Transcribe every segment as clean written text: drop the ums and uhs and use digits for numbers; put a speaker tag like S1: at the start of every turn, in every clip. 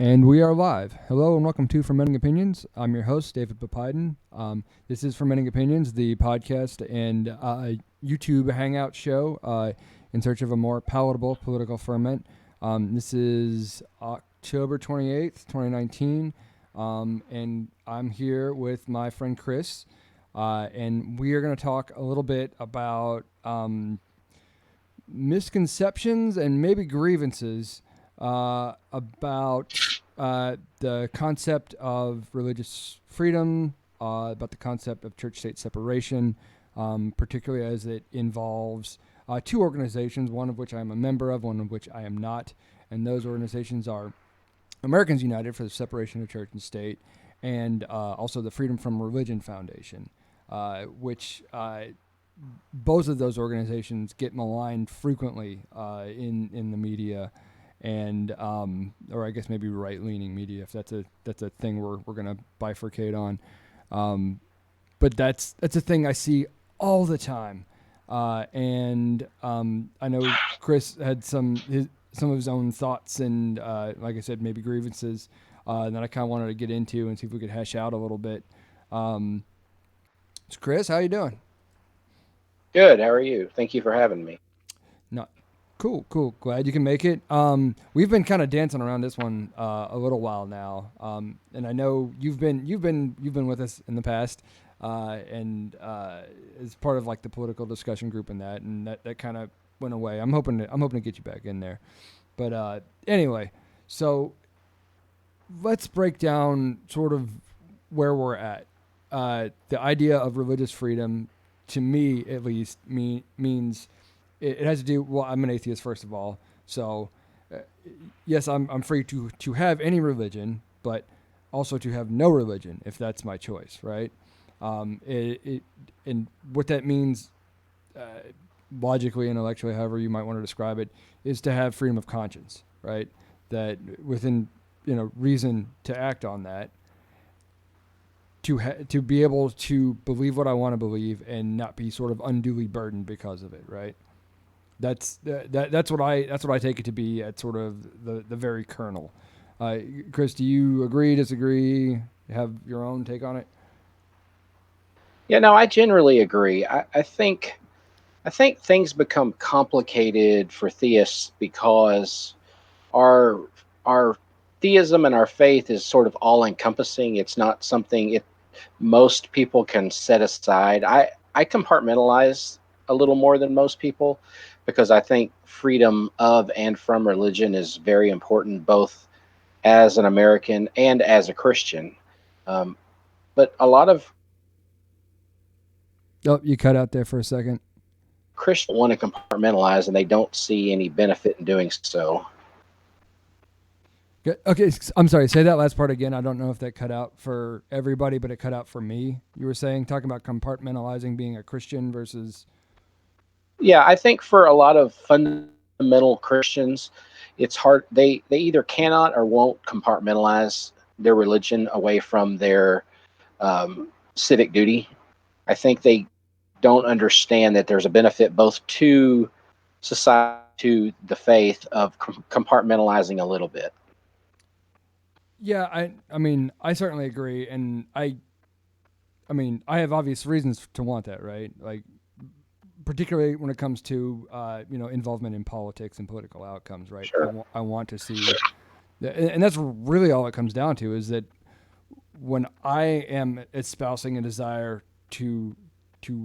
S1: And we are live. Hello and welcome to Fermenting Opinions. I'm your host, David Papiden. This is Fermenting Opinions, the podcast and YouTube Hangout show in search of a more palatable political ferment. This is October 28th, 2019, and I'm here with my friend Chris, and we are going to talk a little bit about misconceptions and maybe grievances about the concept of religious freedom, about the concept of church-state separation, particularly as it involves two organizations, one of which I am a member of, one of which I am not. And those organizations are Americans United for the Separation of Church and State, and also the Freedom from Religion Foundation, which both of those organizations get maligned frequently in the media, and or I guess maybe right-leaning media, if that's a thing we're gonna bifurcate on. But that's a thing I see all the time, and I know Chris had some of his own thoughts and like I said, maybe grievances that I kind of wanted to get into and see if we could hash out a little bit. So Chris, how you doing?
S2: Good. How are you? Thank you for having me.
S1: Not cool. Glad you can make it. We've been kind of dancing around this one a little while now, and I know you've been with us in the past, and as part of like the political discussion group and that kind of went away. I'm hoping to get you back in there, but anyway, so let's break down sort of where we're at. The idea of religious freedom, to me at least, means it has to do. Well, I'm an atheist first of all, so uh, yes, I'm free to have any religion, but also to have no religion if that's my choice, right? And what that means, uh, logically, intellectually, however you might want to describe it, is to have freedom of conscience, right? That within reason to act on that, to be able to believe what I want to believe and not be sort of unduly burdened because of it, right? That's what I take it to be at sort of the very kernel. Chris, do you agree, disagree, have your own take on it?
S2: Yeah, no, I generally agree. I think things become complicated for theists because our our theism and our faith is sort of all encompassing. It's not something it most people can set aside. I compartmentalize a little more than most people because I think freedom of and from religion is very important, both as an American and as a Christian. Um, but a lot of
S1: Oh, you cut out there for a second.
S2: Christians want to compartmentalize and they don't see any benefit in doing so.
S1: Okay, I'm sorry. Say that last part again. I don't know if that cut out for everybody, but it cut out for me. You were saying talking about compartmentalizing being a Christian versus.
S2: Yeah, I think for a lot of fundamental Christians, it's hard. They either cannot or won't compartmentalize their religion away from their civic duty. I think they don't understand that there's a benefit both to society, to the faith of compartmentalizing a little bit.
S1: Yeah, I mean I certainly agree, and I mean I have obvious reasons to want that, right? Like particularly when it comes to involvement in politics and political outcomes, right?
S2: Sure.
S1: I want to see, and that's really all it comes down to is that when I am espousing a desire to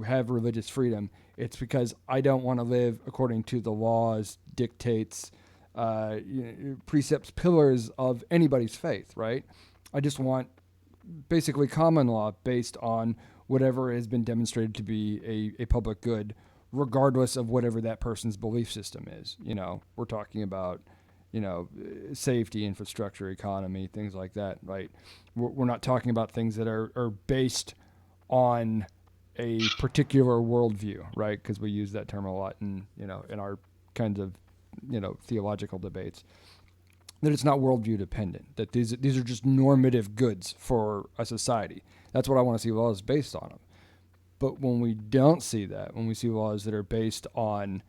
S1: have religious freedom, it's because I don't want to live according to the laws, dictates, precepts, pillars of anybody's faith, right? I just want basically common law based on whatever has been demonstrated to be a public good, regardless of whatever that person's belief system is. We're talking about, safety, infrastructure, economy, things like that, right? We're not talking about things that are based on a particular worldview, right? Because we use that term a lot in our kinds of theological debates. That it's not worldview dependent. That these are just normative goods for a society. That's what I want to see laws based on them. But when we don't see that, when we see laws that are based on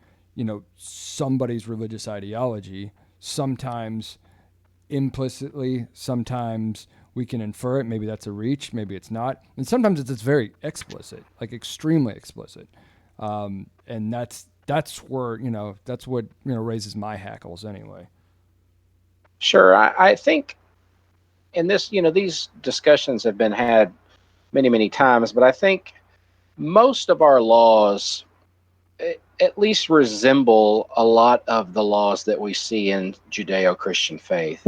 S1: somebody's religious ideology, sometimes implicitly sometimes we can infer it. Maybe that's a reach, maybe it's not, and sometimes it's very explicit, like extremely explicit. And that's where that's what raises my hackles anyway.
S2: Sure, I think in this, these discussions have been had many, many times, but I think most of our laws at least resemble a lot of the laws that we see in Judeo Christian faith.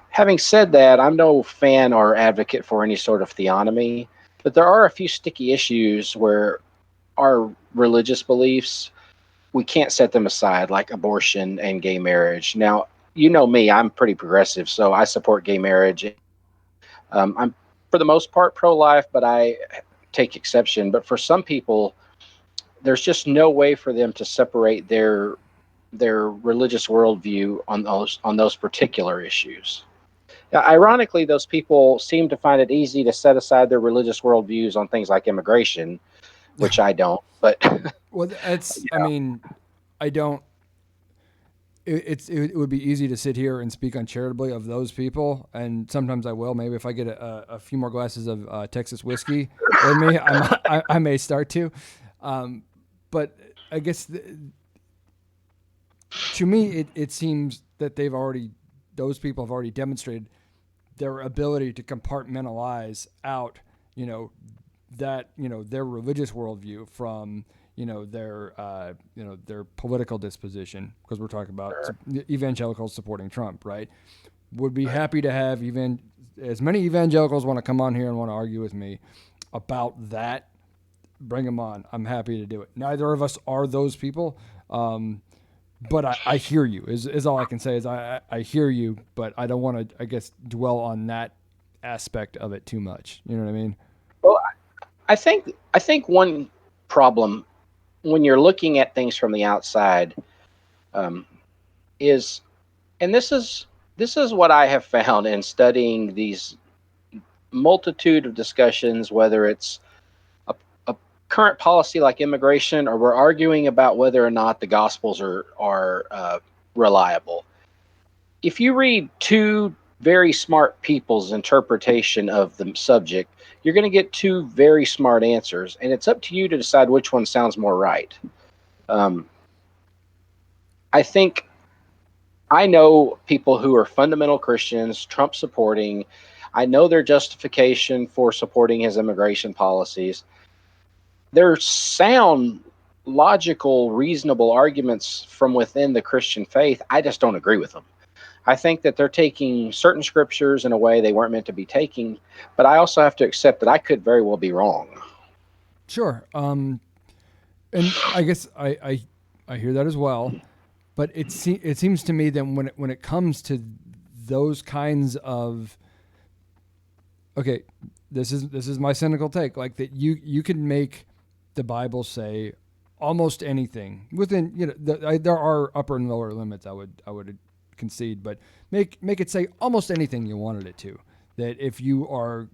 S2: Having said that, I'm no fan or advocate for any sort of theonomy, but there are a few sticky issues where our religious beliefs, we can't set them aside, like abortion and gay marriage. Now, you know me, I'm pretty progressive, so I support gay marriage. I'm, for the most part, pro life, but I take exception. But for some people, there's just no way for them to separate their religious worldview on those particular issues. Now, ironically, those people seem to find it easy to set aside their religious worldviews on things like immigration, which I don't. But
S1: Well, that's I mean, I don't. It would be easy to sit here and speak uncharitably of those people, and sometimes I will. Maybe if I get a few more glasses of Texas whiskey in me, I may start to. But I guess to me, it seems that those people have already demonstrated their ability to compartmentalize out, their religious worldview from, their political disposition, because we're talking about evangelicals supporting Trump, right? Would be happy to have even as many evangelicals want to come on here and want to argue with me about that. Bring them on. I'm happy to do it. Neither of us are those people. But I hear you is all I can say is I hear you, but I don't want to, I guess, dwell on that aspect of it too much. You know what I mean?
S2: well, I think one problem when you're looking at things from the outside um, is, and this is what I have found in studying these multitude of discussions, whether it's a current policy like immigration, or we're arguing about whether or not the Gospels are reliable. If you read two very smart people's interpretation of the subject, you're going to get two very smart answers, and it's up to you to decide which one sounds more right. Um, I think I know people who are fundamental Christians, Trump supporting. I know their justification for supporting his immigration policies. They're sound, logical, reasonable arguments from within the Christian faith. I just don't agree with them. I think that they're taking certain scriptures in a way they weren't meant to be taking, but I also have to accept that I could very well be wrong.
S1: Sure. And I guess I hear that as well. But it seems to me that when it comes to those kinds of, okay, this is my cynical take, like that you can make the Bible say almost anything within, there are upper and lower limits, I would concede, but make it say almost anything you wanted it to. That if you are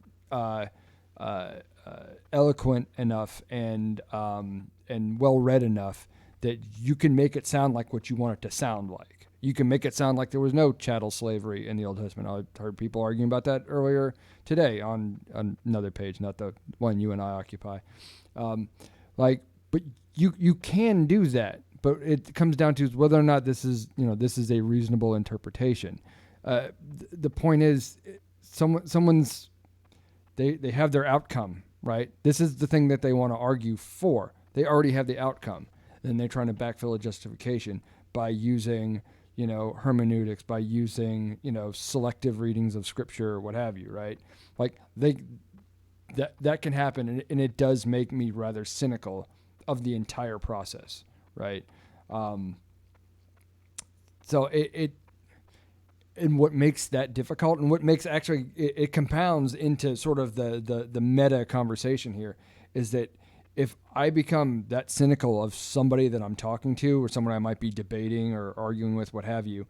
S1: eloquent enough and well read enough, that you can make it sound like what you want it to sound like. You can make it sound like there was no chattel slavery in the Old Testament. I heard people arguing about that earlier today on another page, not the one you and I occupy. But you can do that, but it comes down to whether or not this is a reasonable interpretation. The point is, someone's they have their outcome, right? This is the thing that they want to argue for. They already have the outcome. Then they're trying to backfill a justification by using, hermeneutics, by using, selective readings of scripture or what have you, right? Like that can happen, and it does make me rather cynical of the entire process, right? So it and what makes that difficult, and what makes actually it compounds into sort of the meta conversation here, is that if I become that cynical of somebody that I'm talking to, or someone I might be debating or arguing with, what have you,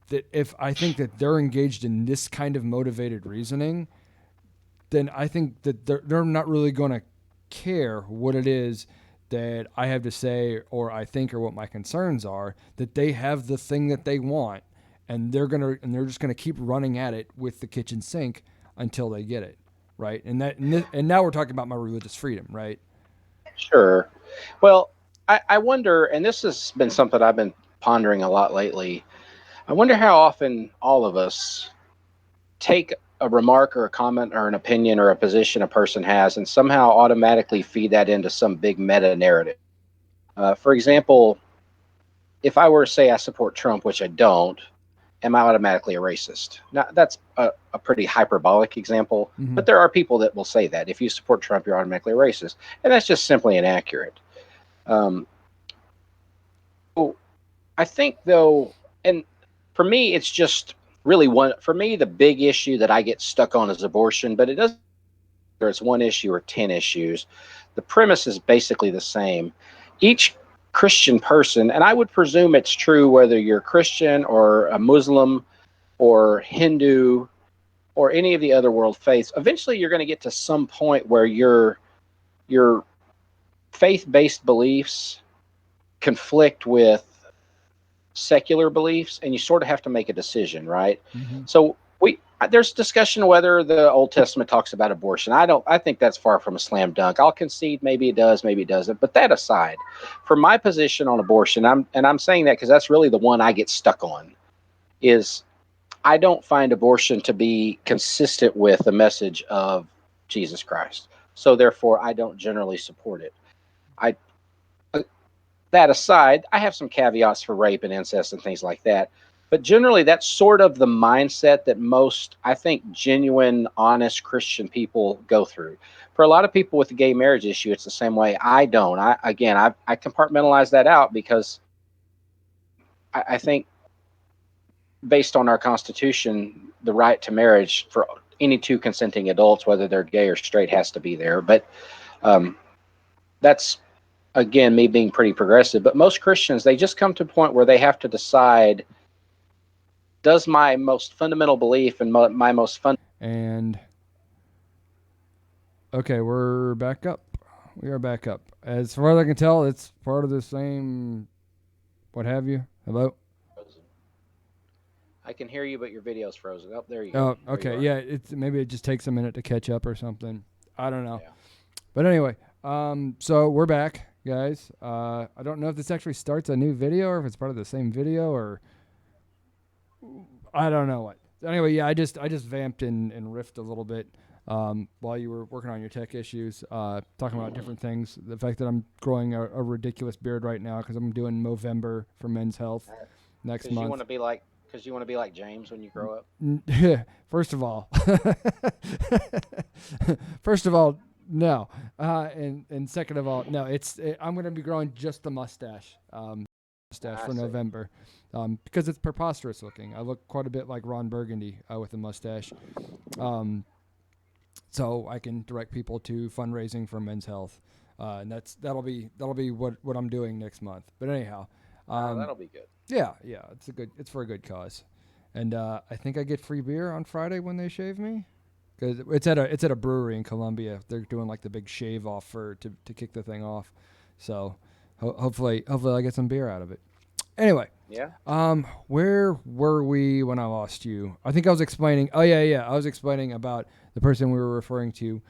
S1: that if I think that they're engaged in this kind of motivated reasoning, then I think that they're not really going to care what it is that I have to say or I think or what my concerns are, that they have the thing that they want. and they're just gonna keep running at it with the kitchen sink until they get it, right? And now we're talking about my religious freedom, right?
S2: Sure. Well, I wonder, and this has been something I've been pondering a lot lately. I wonder how often all of us take a remark or a comment or an opinion or a position a person has and somehow automatically feed that into some big meta narrative. For example, if I were to say I support Trump, which I don't, am I automatically a racist? Now, that's a pretty hyperbolic example,
S1: Mm-hmm.
S2: but there are people that will say that if you support Trump, you're automatically a racist. And that's just simply inaccurate. Um, so I think, though, and for me, it's just really one, for me, the big issue that I get stuck on is abortion, but it doesn't matter if it's one issue or 10 issues. The premise is basically the same. Each Christian person, and I would presume it's true whether you're Christian or a Muslim or Hindu or any of the other world faiths, eventually you're going to get to some point where your faith-based beliefs conflict with secular beliefs, and you sort of have to make a decision, right?
S1: Mm-hmm.
S2: So we there's discussion whether the Old Testament talks about abortion. I think that's far from a slam dunk. I'll concede maybe it does, maybe it doesn't. But that aside, for my position on abortion, I'm saying that because that's really the one I get stuck on. Is I don't find abortion to be consistent with the message of Jesus Christ. So therefore, I don't generally support it. I that aside, I have some caveats for rape and incest and things like that. But generally, that's sort of the mindset that most, I think, genuine, honest Christian people go through. For a lot of people with the gay marriage issue, it's the same way. I don't. I compartmentalize that out because I think based on our Constitution, the right to marriage for any two consenting adults, whether they're gay or straight, has to be there. But um, that's again me being pretty progressive. But most Christians, they just come to a point where they have to decide: does my most fundamental belief and my most fun
S1: And okay, we're back up. We are back up. As far as I can tell, it's part of the same. What have you? Hello.
S2: frozen? I can hear you, but your video's frozen. Oh, there you go.
S1: Oh,
S2: There you
S1: okay.
S2: are.
S1: Yeah, it's maybe it just takes a minute to catch up or something. I don't know.
S2: Yeah.
S1: But anyway, so we're back, guys. I don't know if this actually starts a new video or if it's part of the same video or I don't know what. Anyway, yeah, I just vamped and riffed a little bit while you were working on your tech issues, talking about different things. The fact that I'm growing a ridiculous beard right now because I'm doing Movember for Men's Health next
S2: Because you want
S1: month.
S2: to be like, because you want to be like James when you grow up.
S1: First of all, first of all, no, and second of all, no. I'm going to be growing just the mustache, mustache
S2: I
S1: for
S2: see.
S1: November, because it's preposterous looking. I look quite a bit like Ron Burgundy with a mustache, um, so I can direct people to fundraising for Men's Health, and that'll be what I'm doing next month. But anyhow, um,
S2: That'll be good.
S1: yeah, it's for a good cause, and I think I get free beer on Friday when they shave me, because it's at a brewery in Columbia. They're doing like the big shave off to kick the thing off, so hopefully I get some beer out of it. Anyway,
S2: Yeah.
S1: where were we when I lost you? I think I was explaining. Oh yeah, I was explaining about the person we were referring to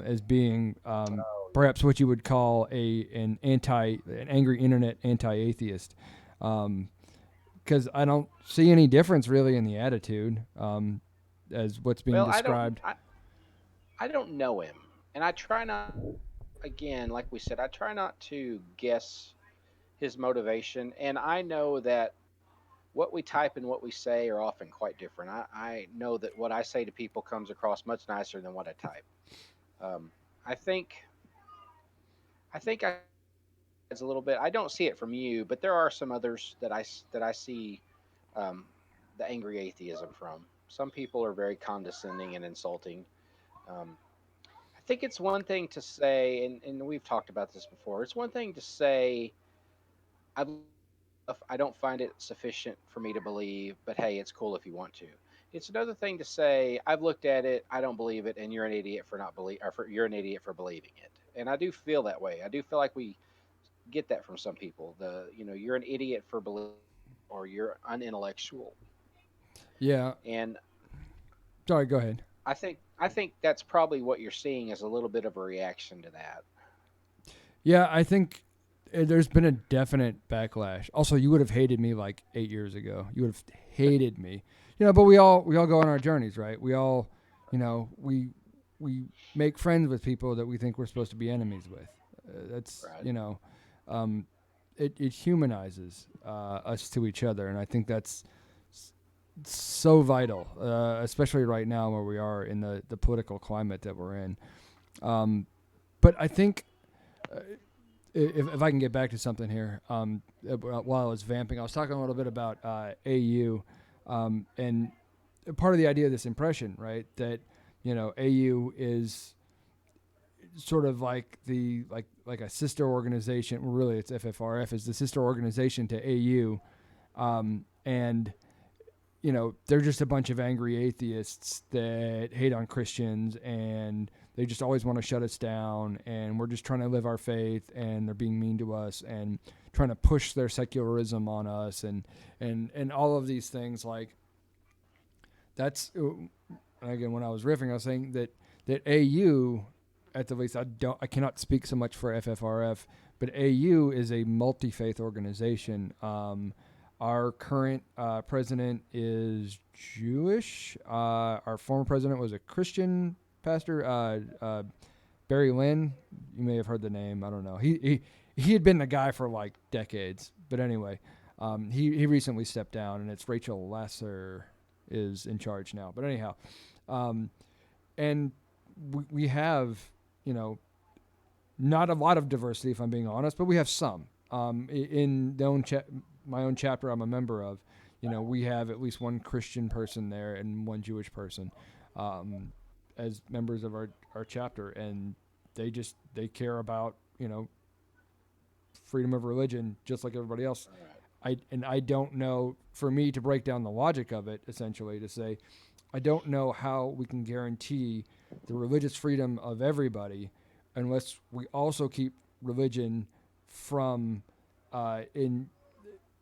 S1: as being
S2: Oh yeah.
S1: perhaps what you would call an angry internet anti-atheist. Because I don't see any difference really in the attitude as what's being
S2: Well,
S1: described.
S2: I don't know him, and I try not. Again, like we said, I try not to guess his motivation, and I know that what we type and what we say are often quite different. I know that what I say to people comes across much nicer than what I type. Um, I think I it's a little bit. I don't see it from you, but there are some others that I see um, the angry atheism from. Some people are very condescending and insulting. Um, I think it's one thing to say, and we've talked about this before. It's one thing to say, I've I don't find it sufficient for me to believe, but hey, it's cool if you want to. It's another thing to say, I've looked at it, I don't believe it, and you're an idiot for not believe, or you're an idiot for believing it. And I do feel that way. I do feel like we get that from some people. You're an idiot for believing, or you're unintellectual.
S1: Yeah.
S2: And
S1: Sorry, go ahead.
S2: I think that's probably what you're seeing as a little bit of a reaction to that.
S1: Yeah, I think there's been a definite backlash. Also, you would have hated me like 8 years ago. You would have hated me. But we all go on our journeys, right? We all, we make friends with people that we think we're supposed to be enemies with. That's
S2: Right.
S1: um, it humanizes us to each other, and I think that's so vital, especially right now where we are in the political climate that we're in. But I think if I can get back to something here, while I was vamping, I was talking a little bit about AU, and part of the idea of this impression, right? That AU is sort of like the like a sister organization. Well, really, it's FFRF is the sister organization to AU, and they're just a bunch of angry atheists that hate on Christians and they just always want to shut us down and we're just trying to live our faith and they're being mean to us and trying to push their secularism on us and all of these things like that's again when I was riffing I was saying that AU at the least I cannot speak so much for FFRF but AU is a multi-faith organization. Our current president is Jewish. Our former president was a Christian pastor, Barry Lynn. You may have heard the name. I don't know. He had been the guy for like decades. But anyway, he recently stepped down, and it's Rachel Lasser is in charge now. But anyhow, and we have you know not a lot of diversity, if I'm being honest, but we have some. In my own chapter, I'm a member of. We have at least one Christian person there and one Jewish person as members of our chapter, and they care about freedom of religion just like everybody else.
S2: All right.
S1: I don't know for me to break down the logic of it essentially to say I don't know how we can guarantee the religious freedom of everybody unless we also keep religion from in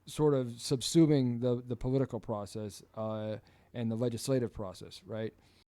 S1: sort of subsuming the political process and the legislative process, right?